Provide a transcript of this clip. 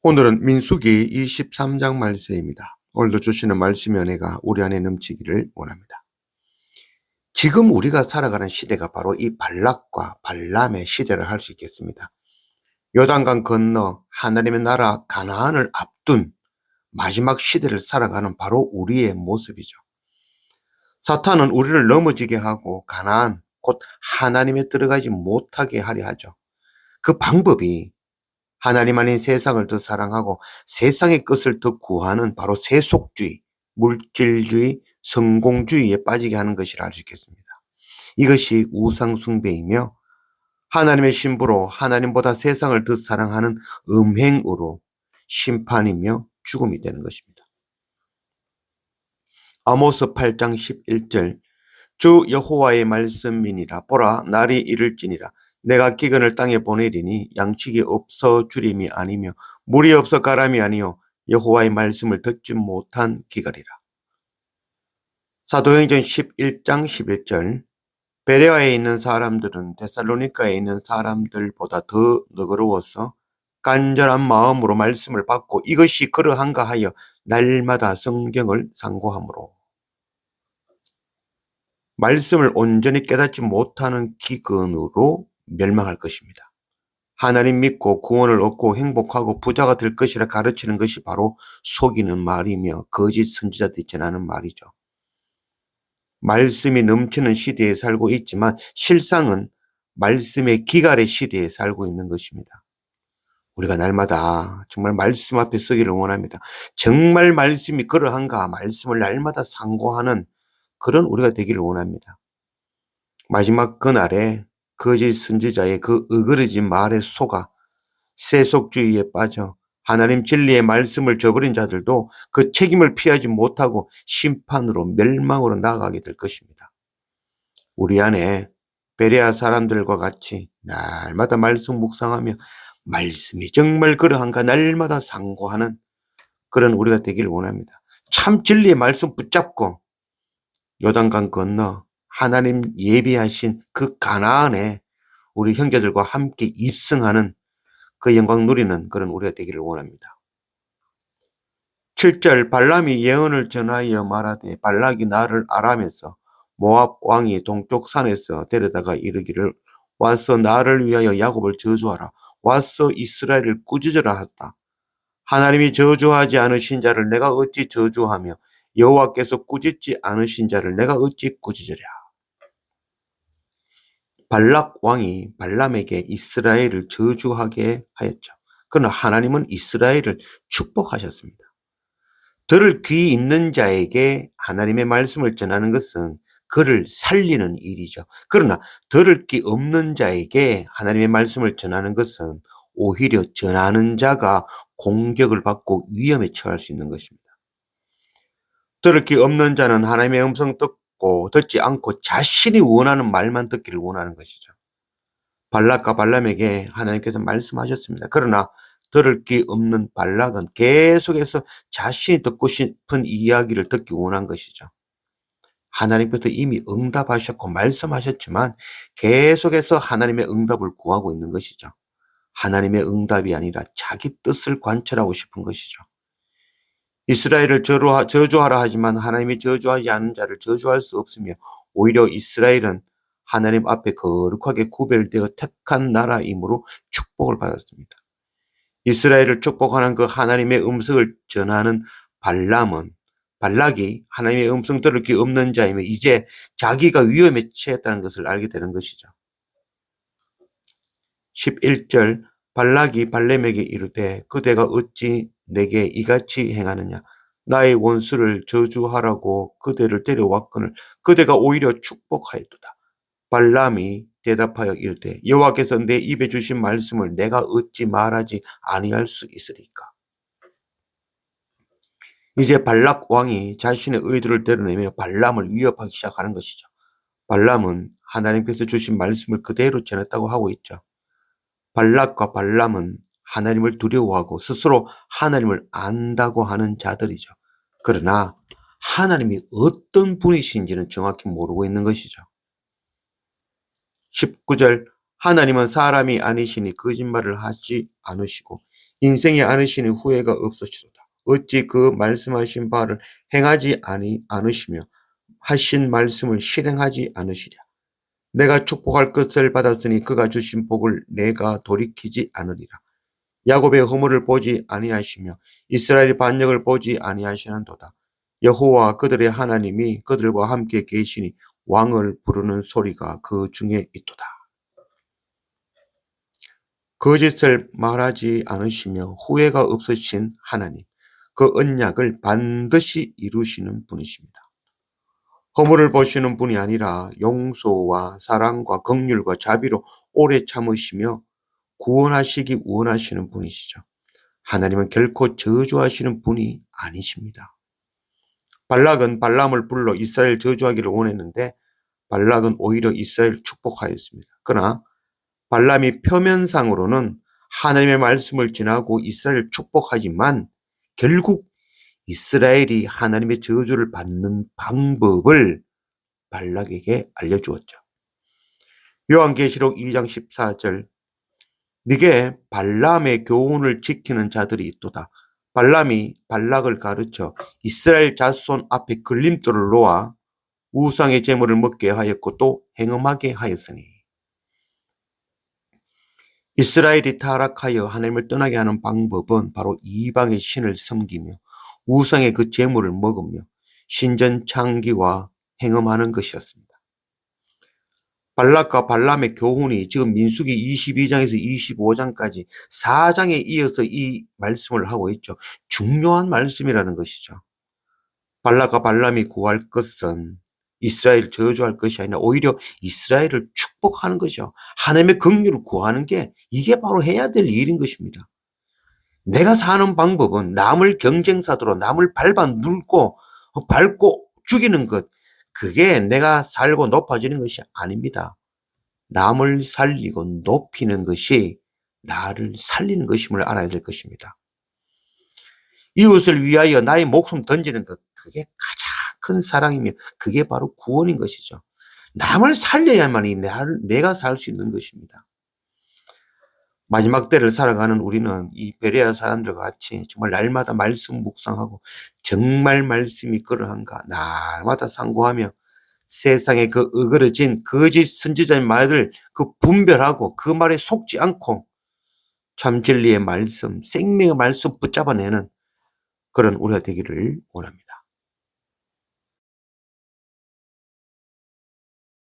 오늘은 민수기 23장 말씀입니다. 오늘도 주시는 말씀의 은혜가 우리 안에 넘치기를 원합니다. 지금 우리가 살아가는 시대가 바로 이 발락과 발람의 시대를 할 수 있겠습니다. 요단강 건너 하나님의 나라 가나안을 앞둔 마지막 시대를 살아가는 바로 우리의 모습이죠. 사탄은 우리를 넘어지게 하고 가나안, 곧 하나님에 들어가지 못하게 하려 하죠. 그 방법이 하나님 아닌 세상을 더 사랑하고 세상의 것을 더 구하는 바로 세속주의, 물질주의, 성공주의에 빠지게 하는 것이라 할 수 있겠습니다. 이것이 우상숭배이며 하나님의 신부로 하나님보다 세상을 더 사랑하는 음행으로 심판이며 죽음이 되는 것입니다. 아모스 8장 11절 주 여호와의 말씀이니라. 보라, 날이 이를지니라. 내가 기근을 땅에 보내리니 양식이 없어 주림이 아니며 물이 없어 가람이 아니요 여호와의 말씀을 듣지 못한 기갈이라. 사도행전 11장 11절 베레아에 있는 사람들은 데살로니가에 있는 사람들보다 더 너그러워서 간절한 마음으로 말씀을 받고 이것이 그러한가 하여 날마다 성경을 상고하므로. 말씀을 온전히 깨닫지 못하는 기근으로 멸망할 것입니다. 하나님 믿고 구원을 얻고 행복하고 부자가 될 것이라 가르치는 것이 바로 속이는 말이며 거짓 선지자들이 전하는 말이죠. 말씀이 넘치는 시대에 살고 있지만 실상은 말씀의 기갈의 시대에 살고 있는 것입니다. 우리가 날마다 정말 말씀 앞에 서기를 원합니다. 정말 말씀이 그러한가 말씀을 날마다 상고하는 그런 우리가 되기를 원합니다. 마지막 그날에 거짓 선지자의 그 어그러진 말에 속아 세속주의에 빠져 하나님 진리의 말씀을 저버린 자들도 그 책임을 피하지 못하고 심판으로 멸망으로 나아가게 될 것입니다. 우리 안에 베레아 사람들과 같이 날마다 말씀 묵상하며 말씀이 정말 그러한가 날마다 상고하는 그런 우리가 되기를 원합니다. 참 진리의 말씀 붙잡고 요단강 건너 하나님 예비하신 그 가나안에 우리 형제들과 함께 입성하는 그 영광 누리는 그런 우리가 되기를 원합니다. 7절 발람이 예언을 전하여 말하되 발락이 나를 아람에서 모압 왕이 동쪽 산에서 데려다가 이르기를 와서 나를 위하여 야곱을 저주하라. 와서 이스라엘을 꾸짖으라 하다. 하나님이 저주하지 않으신 자를 내가 어찌 저주하며 여호와께서 꾸짖지 않으신 자를 내가 어찌 꾸짖으랴. 발락 왕이 발람에게 이스라엘을 저주하게 하였죠. 그러나 하나님은 이스라엘을 축복하셨습니다. 들을 귀 있는 자에게 하나님의 말씀을 전하는 것은 그를 살리는 일이죠. 그러나 들을 귀 없는 자에게 하나님의 말씀을 전하는 것은 오히려 전하는 자가 공격을 받고 위험에 처할 수 있는 것입니다. 들을 귀 없는 자는 하나님의 음성 듣고 듣지 않고 자신이 원하는 말만 듣기를 원하는 것이죠. 발락과 발람에게 하나님께서 말씀하셨습니다. 그러나 들을 귀 없는 발락은 계속해서 자신이 듣고 싶은 이야기를 듣기 원한 것이죠. 하나님께서 이미 응답하셨고 말씀하셨지만 계속해서 하나님의 응답을 구하고 있는 것이죠. 하나님의 응답이 아니라 자기 뜻을 관철하고 싶은 것이죠. 이스라엘을 저주하라 하지만 하나님이 저주하지 않은 자를 저주할 수 없으며 오히려 이스라엘은 하나님 앞에 거룩하게 구별되어 택한 나라이므로 축복을 받았습니다. 이스라엘을 축복하는 그 하나님의 음성을 전하는 발락이 하나님의 음성 들을 게 없는 자이며 이제 자기가 위험에 처했다는 것을 알게 되는 것이죠. 11절 발락이 발람에게 이르되 그대가 어찌 내게 이같이 행하느냐. 나의 원수를 저주하라고 그대를 데려왔거늘 그대가 오히려 축복하였도다. 발람이 대답하여 이르되 여호와께서 내 입에 주신 말씀을 내가 어찌 말하지 아니할 수 있으리까. 이제 발락 왕이 자신의 의도를 드러내며 발람을 위협하기 시작하는 것이죠. 발람은 하나님께서 주신 말씀을 그대로 전했다고 하고 있죠. 발락과 발람은 하나님을 두려워하고 스스로 하나님을 안다고 하는 자들이죠. 그러나 하나님이 어떤 분이신지는 정확히 모르고 있는 것이죠. 19절 하나님은 사람이 아니시니 거짓말을 하지 않으시고 인생이 아니시니 후회가 없으시도다. 어찌 그 말씀하신 바를 행하지 않으시며 하신 말씀을 실행하지 않으시랴. 내가 축복할 것을 받았으니 그가 주신 복을 내가 돌이키지 않으리라. 야곱의 허물을 보지 아니하시며 이스라엘의 반역을 보지 아니하시는도다. 여호와 그들의 하나님이 그들과 함께 계시니 왕을 부르는 소리가 그 중에 있도다. 거짓을 말하지 않으시며 후회가 없으신 하나님, 그 언약을 반드시 이루시는 분이십니다. 허물을 보시는 분이 아니라 용서와 사랑과 긍휼과 자비로 오래 참으시며 구원하시기 원하시는 분이시죠. 하나님은 결코 저주하시는 분이 아니십니다. 발락은 발람을 불러 이스라엘 저주하기를 원했는데 발락은 오히려 이스라엘을 축복하였습니다. 그러나 발람이 표면상으로는 하나님의 말씀을 지나고 이스라엘을 축복하지만 결국 이스라엘이 하나님의 저주를 받는 방법을 발락에게 알려주었죠. 요한계시록 2장 14절, 네게 발람의 교훈을 지키는 자들이 있도다. 발람이 발락을 가르쳐 이스라엘 자손 앞에 걸림돌을 놓아 우상의 제물을 먹게 하였고 또 행음하게 하였으니, 이스라엘이 타락하여 하나님을 떠나게 하는 방법은 바로 이방의 신을 섬기며 우상의 그 제물을 먹으며 신전창기와 행음하는 것이었습니다. 발락과 발람의 교훈이 지금 민수기 22장에서 25장까지 4장에 이어서 이 말씀을 하고 있죠. 중요한 말씀이라는 것이죠. 발락과 발람이 구할 것은 이스라엘 저주할 것이 아니라 오히려 이스라엘을 축복하는 것이죠. 하나님의 긍휼을 구하는 게 이게 바로 해야 될 일인 것입니다. 내가 사는 방법은 남을 경쟁사도로 남을 밟고 죽이는 것, 그게 내가 살고 높아지는 것이 아닙니다. 남을 살리고 높이는 것이 나를 살리는 것임을 알아야 될 것입니다. 이웃을 위하여 나의 목숨 던지는 것, 그게 가장 큰 사랑이며 그게 바로 구원인 것이죠. 남을 살려야만이 내가 살 수 있는 것입니다. 마지막 때를 살아가는 우리는 이 베레아 사람들과 같이 정말 날마다 말씀 묵상하고 정말 말씀이 그러한가 날마다 상고하며 세상에 그 어그러진 거짓 선지자의 말을 그 분별하고 그 말에 속지 않고 참 진리의 말씀, 생명의 말씀 붙잡아내는 그런 우리가 되기를 원합니다.